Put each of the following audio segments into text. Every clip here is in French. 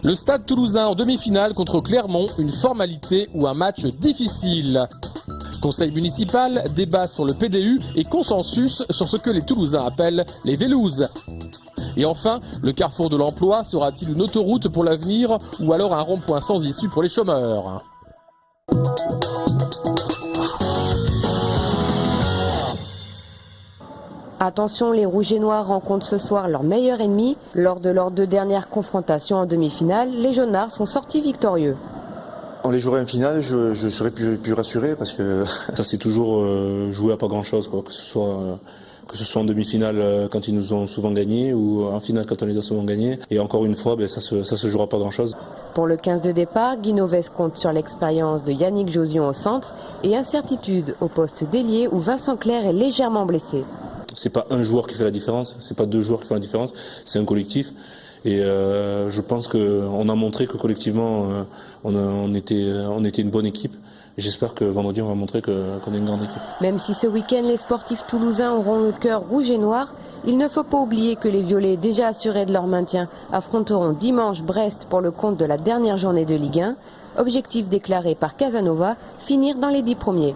Le Stade Toulousain en demi-finale contre Clermont, une formalité ou un match difficile. Conseil municipal, débat sur le PDU et consensus sur ce que les Toulousains appellent les Vélouses. Et enfin, le carrefour de l'emploi sera-t-il une autoroute pour l'avenir ou alors un rond-point sans issue pour les chômeurs ? Attention, les Rouges et Noirs rencontrent ce soir leur meilleur ennemi. Lors de leurs 2 dernières confrontations en demi-finale, les Jaunards sont sortis victorieux. On les jouerait en finale, je serais plus rassuré parce que ça c'est toujours joué à pas grand chose, quoi. Que ce soit en demi-finale quand ils nous ont souvent gagnés ou en finale quand on les a souvent gagnés. Et encore une fois, ça se jouera pas grand chose. Pour le 15 de départ, Guy Novès compte sur l'expérience de Yannick Josion au centre et incertitude au poste d'ailier où Vincent Clerc est légèrement blessé. C'est pas un joueur qui fait la différence, c'est pas 2 joueurs qui font la différence, c'est un collectif. Et je pense qu'on a montré que collectivement on était une bonne équipe. Et j'espère que vendredi on va montrer qu'on est une grande équipe. Même si ce week-end les sportifs toulousains auront le cœur rouge et noir, il ne faut pas oublier que les Violets, déjà assurés de leur maintien, affronteront dimanche Brest pour le compte de la dernière journée de Ligue 1. Objectif déclaré par Casanova, finir dans les 10 premiers.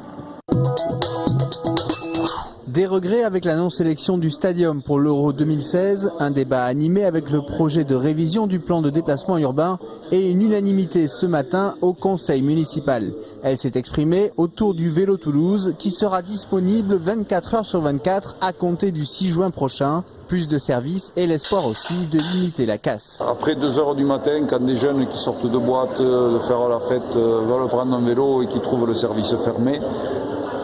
Des regrets avec la non-sélection du Stadium pour l'Euro 2016, un débat animé avec le projet de révision du plan de déplacement urbain et une unanimité ce matin au conseil municipal. Elle s'est exprimée autour du Vélo Toulouse qui sera disponible 24 heures sur 24 à compter du 6 juin prochain. Plus de services et l'espoir aussi de limiter la casse. Après 2 heures du matin, quand des jeunes qui sortent de boîte, de faire la fête, veulent prendre un vélo et qui trouvent le service fermé,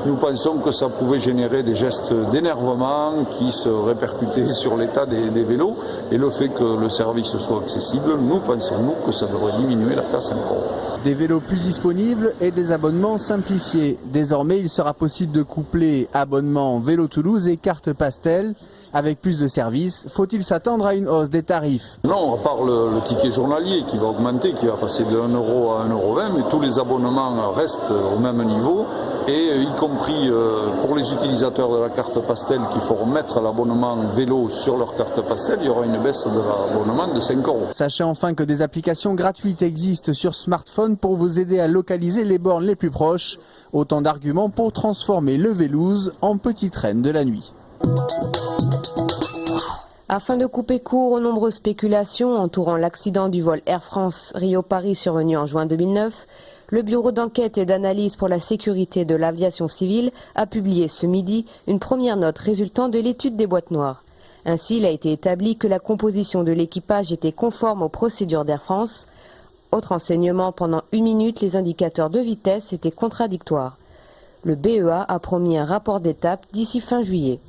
nous pensons que ça pouvait générer des gestes d'énervement qui se répercutaient sur l'état des vélos. Et le fait que le service soit accessible, nous pensons que ça devrait diminuer la casse encore. Des vélos plus disponibles et des abonnements simplifiés. Désormais, il sera possible de coupler abonnement Vélo Toulouse et carte Pastel. Avec plus de services, faut-il s'attendre à une hausse des tarifs? Non, à part le ticket journalier qui va augmenter, qui va passer de 1 euro à 1,20 €, mais tous les abonnements restent au même niveau. Et y compris pour les utilisateurs de la carte Pastel qui feront mettre l'abonnement vélo sur leur carte Pastel, il y aura une baisse de l'abonnement de 5 €. Sachez enfin que des applications gratuites existent sur smartphone pour vous aider à localiser les bornes les plus proches. Autant d'arguments pour transformer le Vélouse en petite reine de la nuit. Afin de couper court aux nombreuses spéculations entourant l'accident du vol Air France Rio-Paris survenu en juin 2009, le Bureau d'enquête et d'analyse pour la sécurité de l'aviation civile a publié ce midi une première note résultant de l'étude des boîtes noires. Ainsi, il a été établi que la composition de l'équipage était conforme aux procédures d'Air France. Autre enseignement, pendant 1 minute, les indicateurs de vitesse étaient contradictoires. Le BEA a promis un rapport d'étape d'ici fin juillet.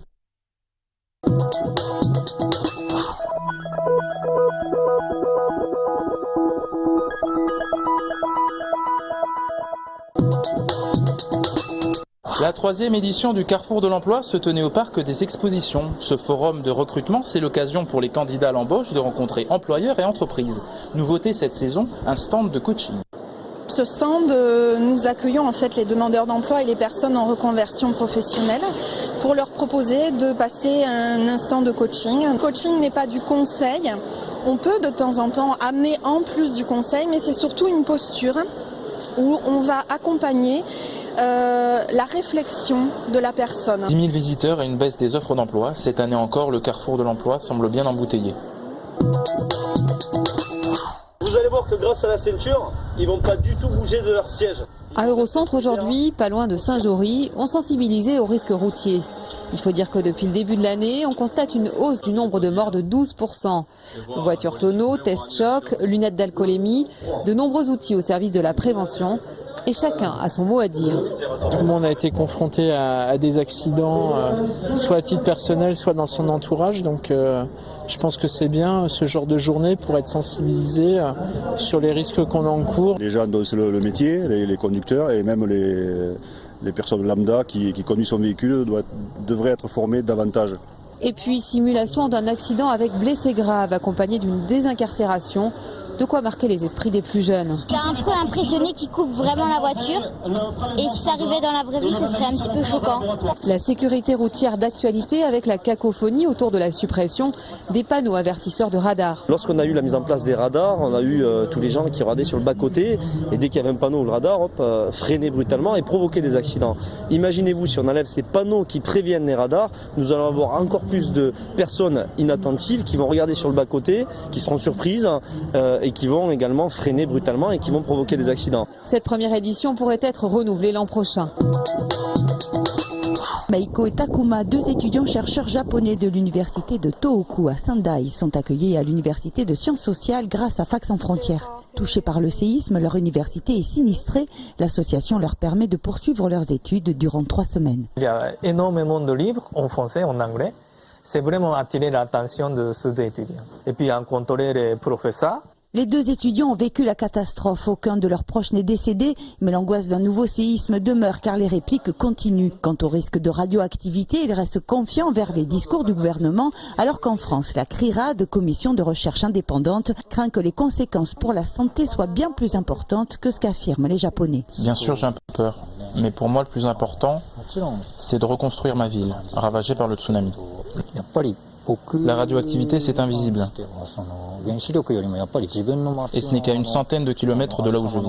La 3e édition du Carrefour de l'Emploi se tenait au Parc des Expositions. Ce forum de recrutement, c'est l'occasion pour les candidats à l'embauche de rencontrer employeurs et entreprises. Nouveauté cette saison, un stand de coaching. Ce stand, nous accueillons en fait les demandeurs d'emploi et les personnes en reconversion professionnelle pour leur proposer de passer un instant de coaching. Le coaching n'est pas du conseil. On peut de temps en temps amener en plus du conseil, mais c'est surtout une posture où on va accompagner la réflexion de la personne. 10 000 visiteurs et une baisse des offres d'emploi. Cette année encore, le Carrefour de l'Emploi semble bien embouteillé. Vous allez voir que grâce à la ceinture, ils ne vont pas du tout bouger de leur siège. À Eurocentre aujourd'hui, pas loin de Saint-Jory, on sensibilisait aux risques routiers. Il faut dire que depuis le début de l'année, on constate une hausse du nombre de morts de 12%. Voitures tonneaux, tests choc, lunettes d'alcoolémie, de nombreux outils au service de la prévention. Et chacun a son mot à dire. Tout le monde a été confronté à des accidents, soit à titre personnel, soit dans son entourage. Donc je pense que c'est bien ce genre de journée pour être sensibilisé sur les risques qu'on encourt. Les gens dont c'est le métier, les conducteurs et même les personnes lambda qui conduisent son véhicule devraient être formés davantage. Et puis simulation d'un accident avec blessé grave accompagné d'une désincarcération. De quoi marquer les esprits des plus jeunes. J'étais un peu impressionné qu'ils coupent vraiment la voiture. Et si ça arrivait dans la vraie vie, ce serait un petit peu choquant. La sécurité routière d'actualité avec la cacophonie autour de la suppression des panneaux avertisseurs de radars. Lorsqu'on a eu la mise en place des radars, on a eu tous les gens qui regardaient sur le bas-côté et dès qu'il y avait un panneau ou le radar, freinaient brutalement et provoquaient des accidents. Imaginez-vous si on enlève ces panneaux qui préviennent les radars, nous allons avoir encore plus de personnes inattentives qui vont regarder sur le bas-côté, qui seront surprises et qui vont également freiner brutalement et qui vont provoquer des accidents. Cette première édition pourrait être renouvelée l'an prochain. Meiko et Takuma, deux étudiants chercheurs japonais de l'université de Tohoku à Sendai, sont accueillis à l'université de sciences sociales grâce à Fac Sans Frontières. Touchés par le séisme, leur université est sinistrée. L'association leur permet de poursuivre leurs études durant 3 semaines. Il y a énormément de livres en français, en anglais. C'est vraiment attiré l'attention de ces étudiants. Et puis rencontrer les professeurs. Les deux étudiants ont vécu la catastrophe. Aucun de leurs proches n'est décédé, mais l'angoisse d'un nouveau séisme demeure car les répliques continuent. Quant au risque de radioactivité, ils restent confiants envers les discours du gouvernement, alors qu'en France, la CRIRAD, commission de recherche indépendante, craint que les conséquences pour la santé soient bien plus importantes que ce qu'affirment les Japonais. Bien sûr, j'ai un peu peur. Mais pour moi, le plus important, c'est de reconstruire ma ville, ravagée par le tsunami. La radioactivité, c'est invisible. Et ce n'est qu'à une centaine de kilomètres de là où je vis.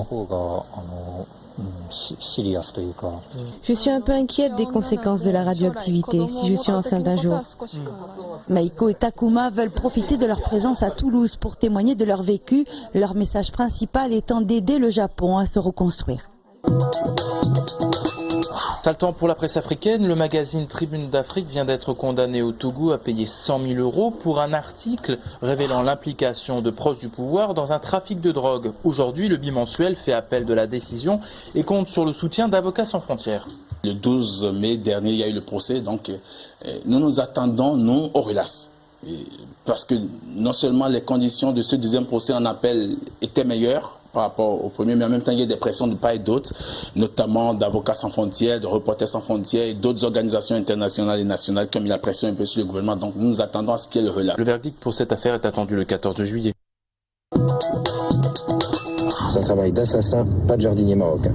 Je suis un peu inquiète des conséquences de la radioactivité si je suis enceinte un jour. Meiko et Takuma veulent profiter de leur présence à Toulouse pour témoigner de leur vécu, leur message principal étant d'aider le Japon à se reconstruire. Saltant pour la presse africaine, le magazine Tribune d'Afrique vient d'être condamné au Togo à payer 100 000 € pour un article révélant l'implication de proches du pouvoir dans un trafic de drogue. Aujourd'hui, le bimensuel fait appel de la décision et compte sur le soutien d'Avocats sans frontières. Le 12 mai dernier, il y a eu le procès, donc nous nous attendons, nous, au relax. Parce que non seulement les conditions de ce deuxième procès en appel étaient meilleures par rapport au premier, mais en même temps il y a des pressions de part et d'autre, notamment d'Avocats sans frontières, de Reporters sans frontières et d'autres organisations internationales et nationales qui ont mis la pression un peu sur le gouvernement. Donc nous nous attendons à ce qu'il y ait le relâche. Le verdict pour cette affaire est attendu le 14 juillet. C'est un travail d'assassin, pas de jardinier marocain.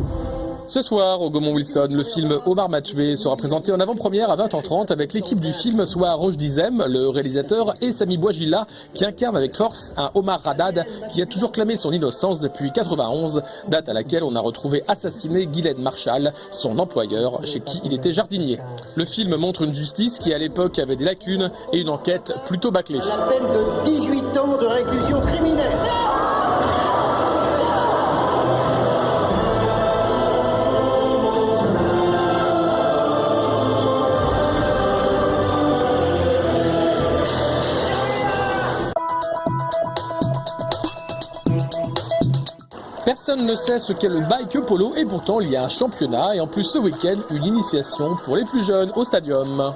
Ce soir, au Gaumont-Wilson, le film Omar m'a tué sera présenté en avant-première à 20h30 avec l'équipe du film, soit Roche Dizem, le réalisateur, et Sami Bouajila, qui incarne avec force un Omar Haddad qui a toujours clamé son innocence depuis 91, date à laquelle on a retrouvé assassiné Guylaine Marshall, son employeur, chez qui il était jardinier. Le film montre une justice qui à l'époque avait des lacunes et une enquête plutôt bâclée. La peine de 18 ans de réclusion criminelle. Personne ne sait ce qu'est le bike polo et pourtant il y a un championnat et en plus ce week-end une initiation pour les plus jeunes au stadium.